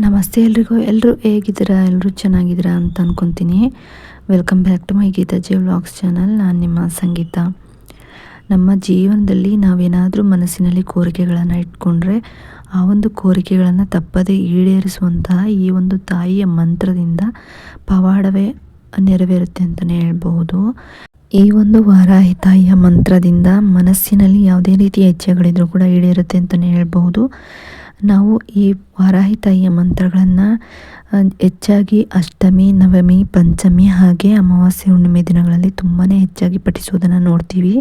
ನಮಸ್ತೆ ಎಲ್ರಿಗೂ. ಎಲ್ಲರೂ ಹೇಗಿದ್ದೀರಾ? ಎಲ್ಲರೂ ಚೆನ್ನಾಗಿದ್ದೀರಾ ಅಂತ ಅಂದ್ಕೊತೀನಿ. Welcome back to my Geetaji vlogs channel. ನಾನು ನಿಮ್ಮ ಸಂಗೀತ. ನಮ್ಮ ಜೀವನದಲ್ಲಿ ನಾವೇನಾದರೂ ಮನಸ್ಸಿನಲ್ಲಿ ಕೋರಿಕೆಗಳನ್ನು ಇಟ್ಕೊಂಡ್ರೆ ಆ ಒಂದು ಕೋರಿಕೆಗಳನ್ನು ತಪ್ಪದೇ ಈಡೇರಿಸುವಂತಹ ಈ ಒಂದು ತಾಯಿಯ ಮಂತ್ರದಿಂದ ಪವಾಡವೇ ನೆರವೇರುತ್ತೆ ಅಂತಲೇ ಹೇಳ್ಬಹುದು. ಈ ಒಂದು ವಾರಾಹಿ ತಾಯಿಯ ಮಂತ್ರದಿಂದ ಮನಸ್ಸಿನಲ್ಲಿ ಯಾವುದೇ ರೀತಿಯ ಇಚ್ಛೆಗಳಿದ್ರೂ ಕೂಡ ಈಡೇರುತ್ತೆ ಅಂತಲೇ ಹೇಳ್ಬಹುದು. ನಾವು ಈ ವಾರಾಹಿ ತಾಯಿಯ ಮಂತ್ರಗಳನ್ನು ಹೆಚ್ಚಾಗಿ ಅಷ್ಟಮಿ, ನವಮಿ, ಪಂಚಮಿ ಹಾಗೆ ಅಮಾವಾಸ್ಯೆ, ಹುಣ್ಣಿಮೆ ದಿನಗಳಲ್ಲಿ ತುಂಬಾ ಹೆಚ್ಚಾಗಿ ಪಠಿಸುವುದನ್ನು ನೋಡ್ತೀವಿ.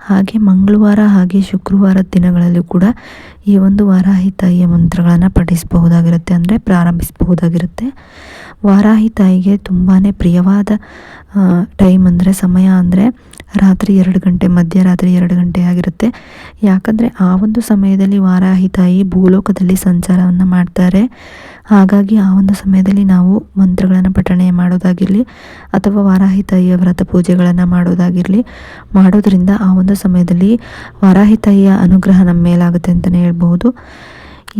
ಹಾಗೆ ಮಂಗಳವಾರ ಹಾಗೆ ಶುಕ್ರವಾರದ ದಿನಗಳಲ್ಲೂ ಕೂಡ ಈ ಒಂದು ವಾರಾಹಿ ತಾಯಿಯ ಮಂತ್ರಗಳನ್ನು ಪಠಿಸಬಹುದಾಗಿರುತ್ತೆ, ಅಂದರೆ ಪ್ರಾರಂಭಿಸಬಹುದಾಗಿರುತ್ತೆ. ವಾರಾಹಿ ತಾಯಿಗೆ ತುಂಬಾ ಪ್ರಿಯವಾದ ಟೈಮ್ ಅಂದರೆ ಸಮಯ ಅಂದರೆ ರಾತ್ರಿ 2 ಗಂಟೆ, ಮಧ್ಯರಾತ್ರಿ 2 ಗಂಟೆ ಆಗಿರುತ್ತೆ. ಯಾಕಂದರೆ ಆ ಒಂದು ಸಮಯದಲ್ಲಿ ವಾರಾಹಿ ತಾಯಿ ಭೂಲೋಕದಲ್ಲಿ ಸಂಚಾರವನ್ನು ಮಾಡ್ತಾರೆ. ಹಾಗಾಗಿ ಆ ಒಂದು ಸಮಯದಲ್ಲಿ ನಾವು ಮಂತ್ರಗಳನ್ನು ಪಠಣೆ ಮಾಡೋದಾಗಿರಲಿ ಅಥವಾ ವಾರಾಹಿ ತಾಯಿಯ ವ್ರತ ಪೂಜೆಗಳನ್ನು ಮಾಡೋದ್ರಿಂದ ಆ ಒಂದು ಸಮಯದಲ್ಲಿ ವಾರಾಹಿ ತಾಯಿಯ ಅನುಗ್ರಹ ನಮ್ಮ ಮೇಲಾಗುತ್ತೆ ಅಂತಲೇ ಹೇಳ್ಬೋದು.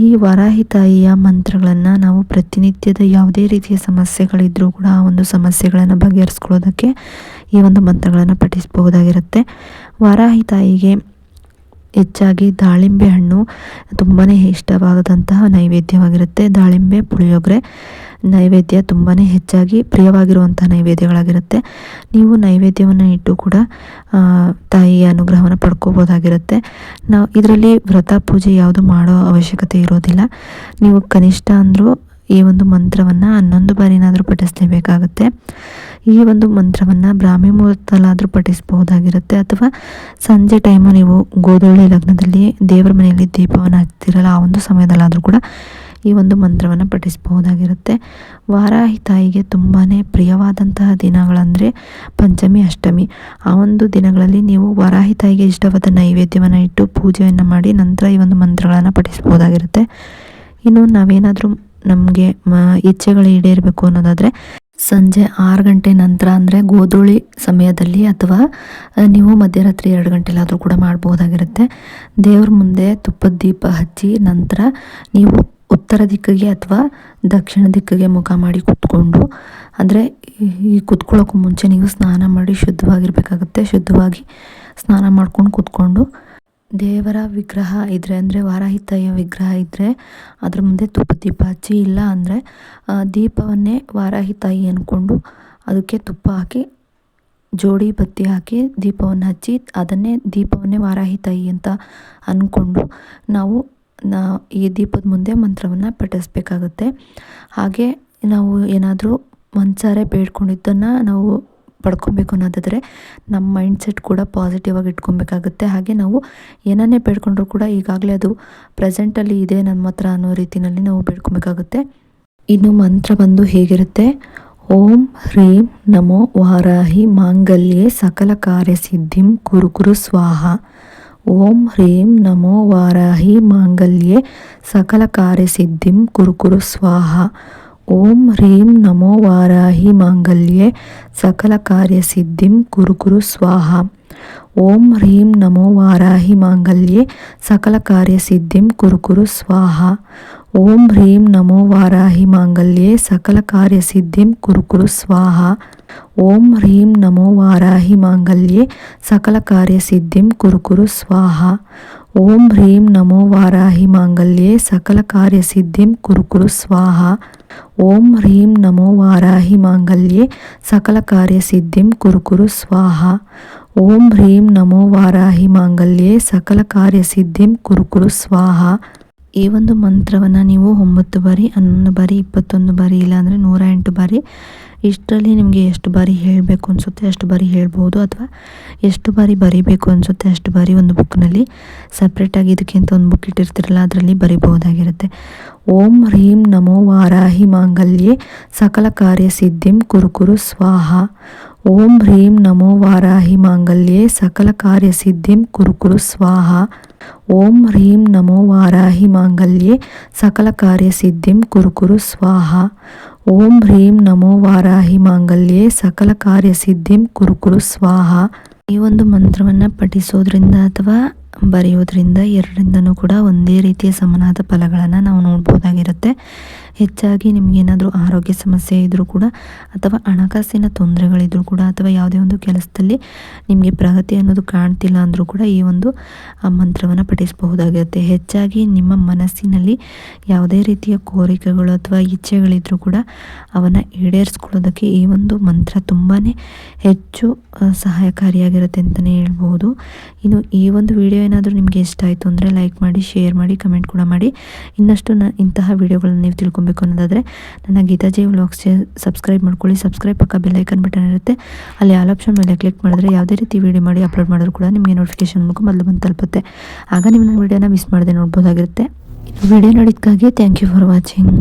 ಈ ವಾರಾಹಿ ತಾಯಿಯ ಮಂತ್ರಗಳನ್ನು ನಾವು ಪ್ರತಿನಿತ್ಯದ ಯಾವುದೇ ರೀತಿಯ ಸಮಸ್ಯೆಗಳಿದ್ರೂ ಕೂಡ ಆ ಒಂದು ಸಮಸ್ಯೆಗಳನ್ನು ಬಗೆಹರಿಸ್ಕೊಳ್ಳೋದಕ್ಕೆ ಈ ಒಂದು ಮಂತ್ರಗಳನ್ನು ಪಠಿಸಬಹುದಾಗಿರುತ್ತೆ. ವಾರಾಹಿ ತಾಯಿಗೆ ಹೆಚ್ಚಾಗಿ ದಾಳಿಂಬೆ ಹಣ್ಣು ತುಂಬಾ ಇಷ್ಟವಾದಂತಹ ನೈವೇದ್ಯವಾಗಿರುತ್ತೆ. ದಾಳಿಂಬೆ, ಪುಳಿಯೋಗರೆ ನೈವೇದ್ಯ ತುಂಬಾ ಹೆಚ್ಚಾಗಿ ಪ್ರಿಯವಾಗಿರುವಂಥ ನೈವೇದ್ಯಗಳಾಗಿರುತ್ತೆ. ನೀವು ನೈವೇದ್ಯವನ್ನು ಇಟ್ಟು ಕೂಡ ತಾಯಿಯ ಅನುಗ್ರಹವನ್ನು ಪಡ್ಕೋಬೋದಾಗಿರುತ್ತೆ. ನಾವು ಇದರಲ್ಲಿ ವ್ರತ ಪೂಜೆ ಯಾವುದು ಮಾಡೋ ಅವಶ್ಯಕತೆ ಇರೋದಿಲ್ಲ. ನೀವು ಕನಿಷ್ಠ ಅಂದರೂ ಈ ಒಂದು ಮಂತ್ರವನ್ನು 11 ಬಾರಿನಾದರೂ ಪಠಿಸಲೇಬೇಕಾಗುತ್ತೆ. ಈ ಒಂದು ಮಂತ್ರವನ್ನು ಬ್ರಾಹ್ಮಿ ಮುಹೂರ್ತದಲ್ಲಾದರೂ ಪಠಿಸಬಹುದಾಗಿರುತ್ತೆ, ಅಥವಾ ಸಂಜೆ ಟೈಮು ನೀವು ಗೋಧೂಳಿ ಲಗ್ನದಲ್ಲಿ ದೇವರ ಮನೆಯಲ್ಲಿ ದೀಪವನ್ನು ಹಚ್ತಿರಲ್ಲ ಆ ಒಂದು ಸಮಯದಲ್ಲಾದರೂ ಕೂಡ ಈ ಒಂದು ಮಂತ್ರವನ್ನು ಪಠಿಸಬಹುದಾಗಿರುತ್ತೆ. ವಾರಾಹಿ ತಾಯಿಗೆ ತುಂಬಾ ಪ್ರಿಯವಾದಂತಹ ದಿನಗಳಂದರೆ ಪಂಚಮಿ, ಅಷ್ಟಮಿ. ಆ ಒಂದು ದಿನಗಳಲ್ಲಿ ನೀವು ವಾರಾಹಿ ತಾಯಿಗೆ ಇಷ್ಟವಾದ ನೈವೇದ್ಯವನ್ನು ಇಟ್ಟು ಪೂಜೆಯನ್ನು ಮಾಡಿ ನಂತರ ಈ ಒಂದು ಮಂತ್ರಗಳನ್ನು ಪಠಿಸಬಹುದಾಗಿರುತ್ತೆ. ಇನ್ನು ನಾವೇನಾದರೂ ನಮಗೆ ಇಚ್ಛೆಗಳು ಈಡೇರಬೇಕು ಅನ್ನೋದಾದರೆ ಸಂಜೆ 6 ಗಂಟೆ ನಂತರ, ಅಂದರೆ ಗೋಧೂಳಿ ಸಮಯದಲ್ಲಿ, ಅಥವಾ ನೀವು ಮಧ್ಯರಾತ್ರಿ 2 ಗಂಟೆಲಾದರೂ ಕೂಡ ಮಾಡ್ಬೋದಾಗಿರುತ್ತೆ. ದೇವ್ರ ಮುಂದೆ ತುಪ್ಪದ ದೀಪ ಹಚ್ಚಿ ನಂತರ ನೀವು ಉತ್ತರ ದಿಕ್ಕಿಗೆ ಅಥವಾ ದಕ್ಷಿಣ ದಿಕ್ಕಿಗೆ ಮುಖ ಮಾಡಿ ಕೂತ್ಕೊಂಡು, ಅಂದರೆ ಈ ಕೂತ್ಕೊಳ್ಳೋಕ್ಕೂ ಮುಂಚೆ ನೀವು ಸ್ನಾನ ಮಾಡಿ ಶುದ್ಧವಾಗಿರಬೇಕಾಗುತ್ತೆ. ಶುದ್ಧವಾಗಿ ಸ್ನಾನ ಮಾಡ್ಕೊಂಡು ಕೂತ್ಕೊಂಡು ದೇವರ ವಿಗ್ರಹ ಇದ್ದರೆ, ಅಂದರೆ ವಾರಾಹಿ ತಾಯಿಯ ವಿಗ್ರಹ ಇದ್ದರೆ ಅದ್ರ ಮುಂದೆ ತುಪ್ಪದ ದೀಪ ಹಚ್ಚಿ, ಇಲ್ಲ ಅಂದರೆ ದೀಪವನ್ನೇ ವಾರಾಹಿ ತಾಯಿ ಅಂದ್ಕೊಂಡು ಅದಕ್ಕೆ ತುಪ್ಪ ಹಾಕಿ ಜೋಡಿ ಬತ್ತಿ ಹಾಕಿ ದೀಪವನ್ನು ಹಚ್ಚಿ ಅದನ್ನೇ ದೀಪವನ್ನೇ ವಾರಾಹಿ ತಾಯಿ ಅಂತ ಅಂದ್ಕೊಂಡು ನಾವು ಈ ದೀಪದ ಮುಂದೆ ಮಂತ್ರವನ್ನು ಪಠಿಸಬೇಕಾಗುತ್ತೆ. ಹಾಗೆ ನಾವು ಏನಾದರೂ ಮನಸಾರೆ ಬೇಡ್ಕೊಂಡಿದ್ದನ್ನು ನಾವು ಪಡ್ಕೊಬೇಕು ಅನ್ನೋದಾದರೆ ನಮ್ಮ ಮೈಂಡ್ ಸೆಟ್ ಕೂಡ ಪಾಸಿಟಿವ್ ಆಗಿ ಇಟ್ಕೊಬೇಕಾಗುತ್ತೆ. ಹಾಗೆ ನಾವು ಏನನ್ನೇ ಬೇಡ್ಕೊಂಡ್ರೂ ಕೂಡ ಈಗಾಗಲೇ ಅದು ಪ್ರೆಸೆಂಟಲ್ಲಿ ಇದೆ ನಮ್ಮ ಹತ್ರ ಅನ್ನೋ ರೀತಿಯಲ್ಲಿ ನಾವು ಬೇಡ್ಕೊಬೇಕಾಗುತ್ತೆ. ಇನ್ನು ಮಂತ್ರ ಬಂದು ಹೇಗಿರುತ್ತೆ: ಓಂ ಹ್ರೀಂ ನಮೋ ವಾರಾಹಿ ಮಾಂಗಲ್ಯೆ ಸಕಲ ಕಾರ್ಯಸಿದ್ಧಿಂ ಕುರು ಕುರು ಸ್ವಾಹ. ಓಂ ಹ್ರೀಂ ನಮೋ ವಾರಾಹಿ ಮಾಂಗಲ್ಯೆ ಸಕಲ ಕಾರ್ಯಸಿದ್ಧಿಂ ಕುರು ಕುರು ಸ್ವಾಹ. ಓಂ ಹ್ರೀಂ ನಮೋ ವಾರಾಹಿ ಮಾಂಗಲ್ಯೆ ಸಕಲ ಕಾರ್ಯಸಿದ್ಧಿಂ ಕುರು ಕುರು ಸ್ವಾಹ. ಓಂ ಹ್ರೀಂ ನಮೋ ವಾರಾಹಿ ಮಾಂಗಲ್ಯೆ ಸಕಲ ಕಾರ್ಯಸಿದ್ಧಿಂ ಕುರು ಕುರು ಸ್ವಾಹ. ಓಂ ಹ್ರೀಂ ನಮೋ ವಾರಾಹಿ ಮಾಂಗಲ್ಯೆ ಸಕಲ ಕಾರ್ಯಸಿದ್ಧಿಂ ಕುರು ಕುರು ಸ್ವಾಹ. ಓಂ ಹ್ರೀಂ ನಮೋ ವಾರಾಹಿ ಮಾಂಗಲ್ಯೆ ಸಕಲ ಕಾರ್ಯಸಿದ್ಧಿಂ ಕುರು ಕುರು ಸ್ವಾಹ. ಓಂ ಹ್ರೀಂ ನಮೋ ವಾರಾಹಿ ಮಾಂಗಲ್ಯೆ ಸಕಲ ಕಾರ್ಯಸಿದ್ಧಿಂ ಕುರು ಕುರು ಸ್ವಾಹ. ಓಂ ಹ್ರೀಂ ನಮೋ ವಾರಾಹಿ ಮಾಂಗಲ್ಯೆ ಸಕಲ ಕಾರ್ಯಸಿದ್ಧಿಂ ಕುರು ಕುರು ಸ್ವಾಹ. ಓಂ ಹ್ರೀಂ ನಮೋ ವಾರಾಹಿ ಮಾಂಗಲ್ಯೆ ಸಕಲ ಕಾರ್ಯಸಿದ್ಧಿಂ ಕುರು ಕುರು ಸ್ವಾಹ. ಈ ಒಂದು ಮಂತ್ರವನ್ನು ನೀವು 9 ಬಾರಿ, 11 ಬಾರಿ, 21 ಬಾರಿ, ಇಲ್ಲಾಂದರೆ 108 ಬಾರಿ, ಇಷ್ಟರಲ್ಲಿ ನಿಮಗೆ ಎಷ್ಟು ಬಾರಿ ಹೇಳಬೇಕು ಅನಿಸುತ್ತೆ ಅಷ್ಟು ಬಾರಿ ಹೇಳ್ಬೋದು, ಅಥವಾ ಎಷ್ಟು ಬಾರಿ ಬರಿಬೇಕು ಅನಿಸುತ್ತೆ ಅಷ್ಟು ಬಾರಿ ಒಂದು ಬುಕ್ನಲ್ಲಿ ಸಪ್ರೇಟಾಗಿ ಇದಕ್ಕಿಂತ ಒಂದು ಬುಕ್ ಇಟ್ಟಿರ್ತಿರಲ್ಲ ಅದರಲ್ಲಿ ಬರಿಬಹುದಾಗಿರುತ್ತೆ. ಓಂ ಹ್ರೀಂ ನಮೋ ವಾರಾಹಿ ಮಾಂಗಲ್ಯೆ ಸಕಲ ಕಾರ್ಯಸಿದ್ಧಿಂ ಕುರು ಕುರು ಸ್ವಾಹ. ಓಂ ಹ್ರೀಂ ನಮೋ ವಾರಾಹಿ ಮಾಂಗಲ್ಯೆ ಸಕಲ ಕಾರ್ಯಸಿದ್ಧಿಂ ಕುರು ಕುರು ಸ್ವಾಹ. ಓಂ ಹ್ರೀಂ ನಮೋ ವಾರಾಹಿ ಮಾಂಗಲ್ಯೆ ಸಕಲ ಕಾರ್ಯಸಿದ್ಧಿಂ ಕುರು ಕುರು ಸ್ವಾಹ. ಓಂ ಹ್ರೀಂ ನಮೋ ವಾರಾಹಿ ಮಾಂಗಲ್ಯೆ ಸಕಲ ಕಾರ್ಯಸಿದ್ಧಿಂ ಕುರು ಕುರು ಸ್ವಾಹ. ಈ ಒಂದು ಮಂತ್ರವನ್ನು ಪಠಿಸೋದ್ರಿಂದ ಅಥವಾ ಬರೆಯೋದ್ರಿಂದ ಎರಡರಿಂದನೂ ಕೂಡ ಒಂದೇ ರೀತಿಯ ಸಮನಾದ ಫಲಗಳನ್ನು ನಾವು ನೋಡ್ಬೋದಾಗಿರುತ್ತೆ. ಹೆಚ್ಚಾಗಿ ನಿಮಗೇನಾದರೂ ಆರೋಗ್ಯ ಸಮಸ್ಯೆ ಇದ್ದರೂ ಕೂಡ ಅಥವಾ ಹಣಕಾಸಿನ ತೊಂದರೆಗಳಿದ್ರೂ ಕೂಡ ಅಥವಾ ಯಾವುದೇ ಒಂದು ಕೆಲಸದಲ್ಲಿ ನಿಮಗೆ ಪ್ರಗತಿ ಅನ್ನೋದು ಕಾಣ್ತಿಲ್ಲ ಅಂದರೂ ಕೂಡ ಈ ಒಂದು ಮಂತ್ರವನ್ನು ಪಠಿಸಬಹುದಾಗಿರುತ್ತೆ. ಹೆಚ್ಚಾಗಿ ನಿಮ್ಮ ಮನಸ್ಸಿನಲ್ಲಿ ಯಾವುದೇ ರೀತಿಯ ಕೋರಿಕೆಗಳು ಅಥವಾ ಇಚ್ಛೆಗಳಿದ್ರೂ ಕೂಡ ಅವನ್ನು ಈಡೇರಿಸ್ಕೊಳ್ಳೋದಕ್ಕೆ ಈ ಒಂದು ಮಂತ್ರ ತುಂಬಾ ಹೆಚ್ಚು ಸಹಾಯಕಾರಿಯಾಗಿರುತ್ತೆ ಅಂತಲೇ ಹೇಳ್ಬೋದು. ಇನ್ನು ಈ ಒಂದು ವಿಡಿಯೋ ಏನಾದರೂ ನಿಮಗೆ ಇಷ್ಟ ಆಯಿತು ಅಂದರೆ ಲೈಕ್ ಮಾಡಿ, ಶೇರ್ ಮಾಡಿ, ಕಮೆಂಟ್ ಕೂಡ ಮಾಡಿ. ಇನ್ನಷ್ಟು ಇಂತಹ ವಿಡಿಯೋಗಳನ್ನ ನೀವು ತಿಳ್ಕೊಬೇಕು ಅನ್ನೋದಾದರೆ ನನ್ನ ಗೀತಾ ಜೆ ವ್ಲಾಗ್ಸ್ ಸಬ್ಸ್ಕ್ರೈಬ್ ಮಾಡ್ಕೊಳ್ಳಿ. ಸಬ್ಸ್ಕ್ರೈಬ್ ಪಕ್ಕ ಬೆಲ್ ಐಕನ್ ಬಟನ್ ಇರುತ್ತೆ, ಅಲ್ಲಿ ಆಲ್ ಆಪ್ಷನ್ ಮೇಲೆ ಕ್ಲಿಕ್ ಮಾಡಿದ್ರೆ ಯಾವುದೇ ರೀತಿ ವಿಡಿಯೋ ಮಾಡಿ ಅಪ್ಲೋಡ್ ಮಾಡಿದ್ರು ಕೂಡ ನಿಮಗೆ ನೋಟಿಫಿಕೇಶನ್ ಮೂಲಕ ಮೊದಲು ಬಂದು ತಲುಪುತ್ತೆ. ಆಗ ನಿಮ್ಮ ವಿಡಿಯೋನ ಮಿಸ್ ಮಾಡದೆ ನೋಡ್ಬೋದಾಗಿರುತ್ತೆ. ವಿಡಿಯೋ ನೋಡಿದ್ದಕ್ಕಾಗಿ ಥ್ಯಾಂಕ್ ಯು ಫಾರ್ ವಾಚಿಂಗ್.